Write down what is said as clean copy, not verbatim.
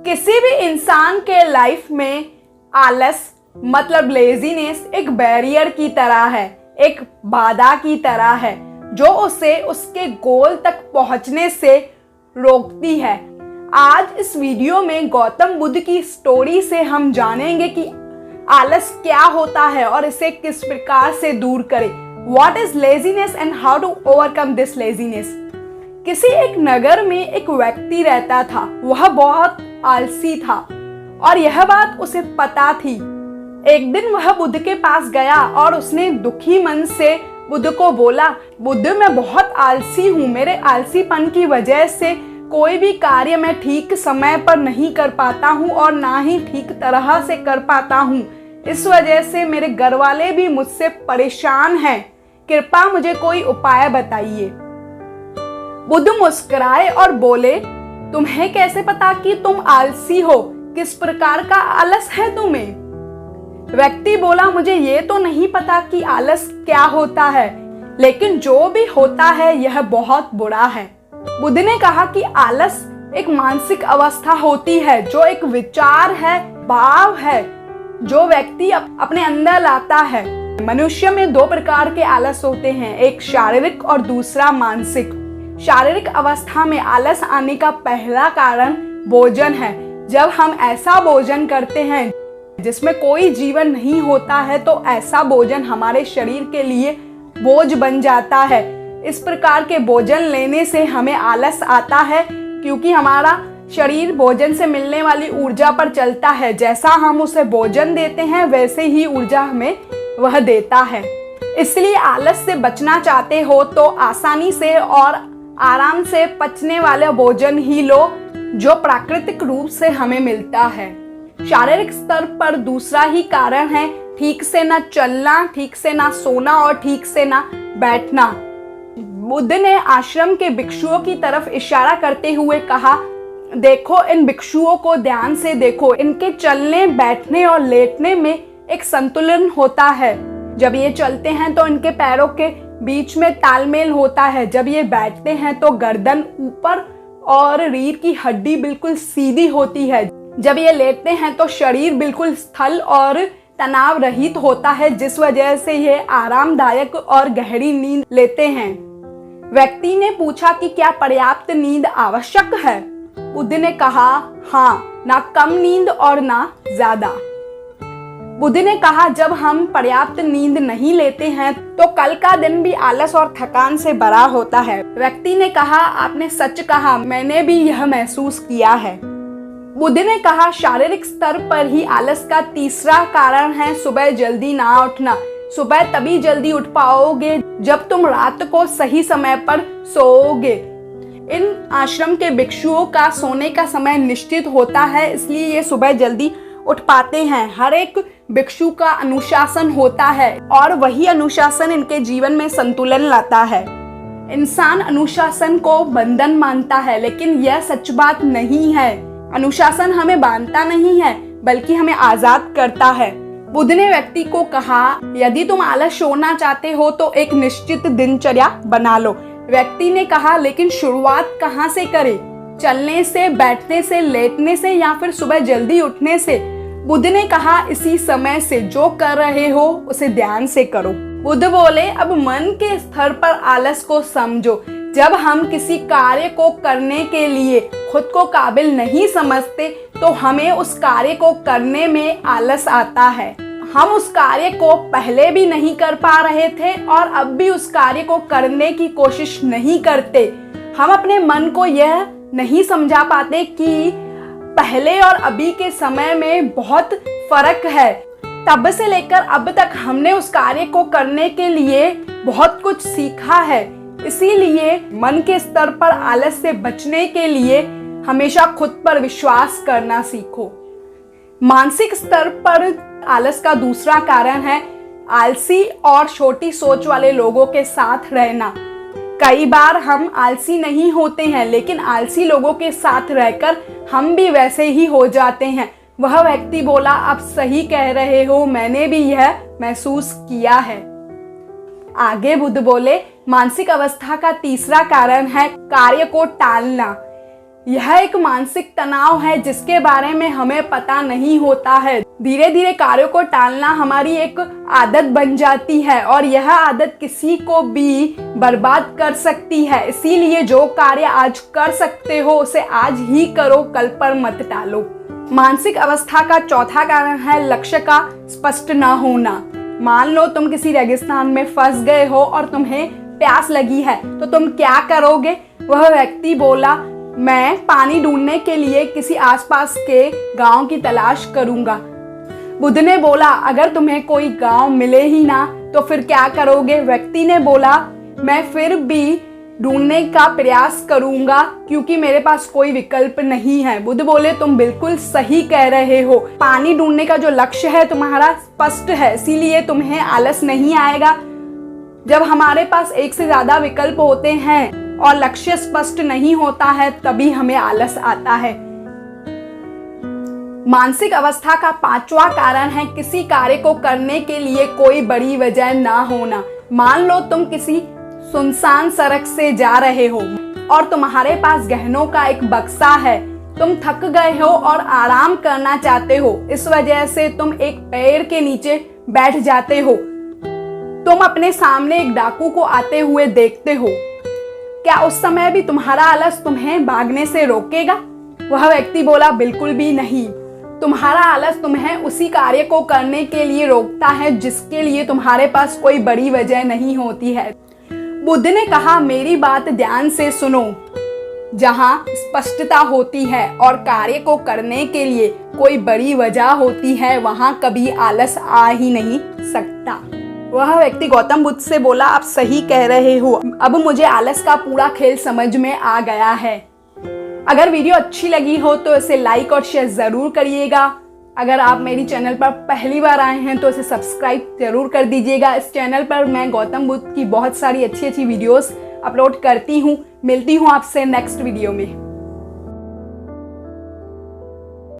किसी भी इंसान के लाइफ में आलस मतलब लेजीनेस एक बैरियर की तरह है, एक बाधा की तरह है जो उसे उसके गोल तक पहुंचने से रोकती है। आज इस वीडियो में गौतम बुद्ध की स्टोरी से हम जानेंगे कि आलस क्या होता है और इसे किस प्रकार से दूर करें। What is laziness and how to overcome this laziness? किसी एक नगर में एक व्यक्ति रहता था। वह बहुत आलसी था और यह बात उसे पता थी। एक दिन वह बुद्ध के पास गया और उसने दुखी मन से बुद्ध को बोला, बुद्ध मैं बहुत आलसी हूँ। मेरे आलसीपन की वजह से कोई भी कार्य मैं ठीक समय पर नहीं कर पाता हूँ और ना ही ठीक तरह से कर पाता हूँ। इस वजह से मेरे घर वाले भी मुझसे परेशान हैं। कृपया मुझे कोई उपाय बताइए। बुद्ध मुस्कुराए और बोले, तुम्हें कैसे पता कि तुम आलसी हो? किस प्रकार का आलस है तुम्हें? व्यक्ति बोला, मुझे ये तो नहीं पता कि आलस क्या होता है, लेकिन जो भी होता है यह बहुत बुरा है। बुद्ध ने कहा कि आलस एक मानसिक अवस्था होती है, जो एक विचार है, भाव है जो व्यक्ति अपने अंदर लाता है। मनुष्य में दो प्रकार के आलस होते हैं, एक शारीरिक और दूसरा मानसिक। शारीरिक अवस्था में आलस आने का पहला कारण भोजन है। जब हम ऐसा भोजन करते हैं जिसमें कोई जीवन नहीं होता है तो ऐसा भोजन हमारे शरीर के लिए बोझ बन जाता है। इस प्रकार के भोजन लेने से हमें आलस आता है, क्योंकि हमारा शरीर भोजन से मिलने वाली ऊर्जा पर चलता है। जैसा हम उसे भोजन देते हैं वैसे ही ऊर्जा हमें वह देता है। इसलिए आलस से बचना चाहते हो तो आसानी से और आराम से पचने वाले भोजन ही लो जो प्राकृतिक रूप से हमें मिलता है। शारीरिक स्तर पर दूसरा ही कारण है ठीक से ना चलना, ठीक से ना सोना और ठीक से ना बैठना। बुद्ध ने आश्रम के भिक्षुओं की तरफ इशारा करते हुए कहा, देखो इन भिक्षुओं को ध्यान से देखो। इनके चलने, बैठने और लेटने में एक संतुलन होता है। जब ये चलते हैं तो इनके पैरों के बीच में तालमेल होता है। जब ये बैठते हैं तो गर्दन ऊपर और रीढ़ की हड्डी बिल्कुल सीधी होती है। जब ये लेटते हैं तो शरीर बिल्कुल स्थल और तनाव रहित होता है, जिस वजह से ये आरामदायक और गहरी नींद लेते हैं। व्यक्ति ने पूछा कि क्या पर्याप्त नींद आवश्यक है? बुद्ध ने कहा, हाँ, ना कम नींद और ना ज्यादा। बुद्ध ने कहा, जब हम पर्याप्त नींद नहीं लेते हैं तो कल का दिन भी आलस और थकान से भरा होता है। व्यक्ति ने कहा, आपने सच कहा, मैंने भी यह महसूस किया है। बुद्ध ने कहा, शारीरिक स्तर पर ही आलस का तीसरा कारण है सुबह जल्दी ना उठना। सुबह तभी जल्दी उठ पाओगे जब तुम रात को सही समय पर सोओगे। इन आश्रम के भिक्षुओं का सोने का समय निश्चित होता है, इसलिए ये सुबह जल्दी उठ पाते हैं। हर एक भिक्षु का अनुशासन होता है और वही अनुशासन इनके जीवन में संतुलन लाता है। इंसान अनुशासन को बंधन मानता है, लेकिन यह सच बात नहीं है। अनुशासन हमें बांधता नहीं है बल्कि हमें आजाद करता है। बुद्ध ने व्यक्ति को कहा, यदि तुम आलस छोड़ना चाहते हो तो एक निश्चित दिनचर्या बना लो। व्यक्ति ने कहा, लेकिन शुरुआत कहाँ से करें? चलने से, बैठने से, लेटने से या फिर सुबह जल्दी उठने से? बुद्ध ने कहा, इसी समय से जो कर रहे हो उसे ध्यान से करो। बुद्ध बोले, अब मन के स्तर पर आलस को समझो। जब हम किसी कार्य को करने के लिए खुद को काबिल नहीं समझते तो हमें उस कार्य को करने में आलस आता है। हम उस कार्य को पहले भी नहीं कर पा रहे थे और अब भी उस कार्य को करने की कोशिश नहीं करते। हम अपने मन को यह नहीं समझा पाते कि पहले और अभी के समय में बहुत फर्क है। तब से लेकर अब तक हमने उस कार्य को करने के लिए बहुत कुछ सीखा है। इसीलिए मन के स्तर पर आलस से बचने के लिए हमेशा खुद पर विश्वास करना सीखो। मानसिक स्तर पर आलस का दूसरा कारण है आलसी और छोटी सोच वाले लोगों के साथ रहना। कई बार हम आलसी नहीं होते हैं, लेकिन आलसी लोगों के साथ रहकर हम भी वैसे ही हो जाते हैं। वह व्यक्ति बोला, आप सही कह रहे हो, मैंने भी यह महसूस किया है। आगे बुद्ध बोले, मानसिक अवस्था का तीसरा कारण है कार्य को टालना। यह एक मानसिक तनाव है जिसके बारे में हमें पता नहीं होता है। धीरे धीरे कार्यों को टालना हमारी एक आदत बन जाती है और यह आदत किसी को भी बर्बाद कर सकती है। इसीलिए जो कार्य आज कर सकते हो उसे आज ही करो, कल पर मत टालो। मानसिक अवस्था का चौथा कारण है लक्ष्य का स्पष्ट न होना। मान लो तुम किसी रेगिस्तान में फंस गए हो और तुम्हें प्यास लगी है, तो तुम क्या करोगे? वह व्यक्ति बोला, मैं पानी ढूंढने के लिए किसी आसपास के गांव की तलाश करूंगा। बुद्ध ने बोला, अगर तुम्हें कोई गांव मिले ही ना तो फिर क्या करोगे? व्यक्ति ने बोला, मैं फिर भी ढूंढने का प्रयास करूंगा क्योंकि मेरे पास कोई विकल्प नहीं है। बुद्ध बोले, तुम बिल्कुल सही कह रहे हो। पानी ढूंढने का जो लक्ष्य है तुम्हारा स्पष्ट है, इसीलिए तुम्हें आलस नहीं आएगा। जब हमारे पास एक से ज्यादा विकल्प होते हैं और लक्ष्य स्पष्ट नहीं होता है तभी हमें आलस आता है। मानसिक अवस्था का पांचवा कारण है किसी कार्य को करने के लिए कोई बड़ी वजह ना होना। मान लो तुम किसी सुनसान सड़क से जा रहे हो और तुम्हारे पास गहनों का एक बक्सा है। तुम थक गए हो और आराम करना चाहते हो, इस वजह से तुम एक पेड़ के नीचे बैठ जाते हो। तुम अपने सामने एक डाकू को आते हुए देखते हो। क्या उस समय भी तुम्हारा आलस तुम्हें भागने से रोकेगा? वह व्यक्ति बोला, बिल्कुल भी नहीं। तुम्हारा आलस तुम्हें उसी कार्य को करने के लिए रोकता है जिसके लिए तुम्हारे पास कोई बड़ी वजह नहीं होती है। बुद्ध ने कहा, मेरी बात ध्यान से सुनो। जहां स्पष्टता होती है और कार्य को करने के लिए कोई बड़ी वजह होती है, वहां कभी आलस आ ही नहीं सकता। वह व्यक्ति गौतम बुद्ध से बोला, आप सही कह रहे हो, अब मुझे आलस का पूरा खेल समझ में आ गया है। अगर वीडियो अच्छी लगी हो तो इसे लाइक और शेयर जरूर करिएगा। अगर आप मेरी चैनल पर पहली बार आए हैं तो इसे सब्सक्राइब जरूर कर दीजिएगा। इस चैनल पर मैं गौतम बुद्ध की बहुत सारी अच्छी अच्छी वीडियोस अपलोड करती हूँ। मिलती हूँ आपसे नेक्स्ट वीडियो में।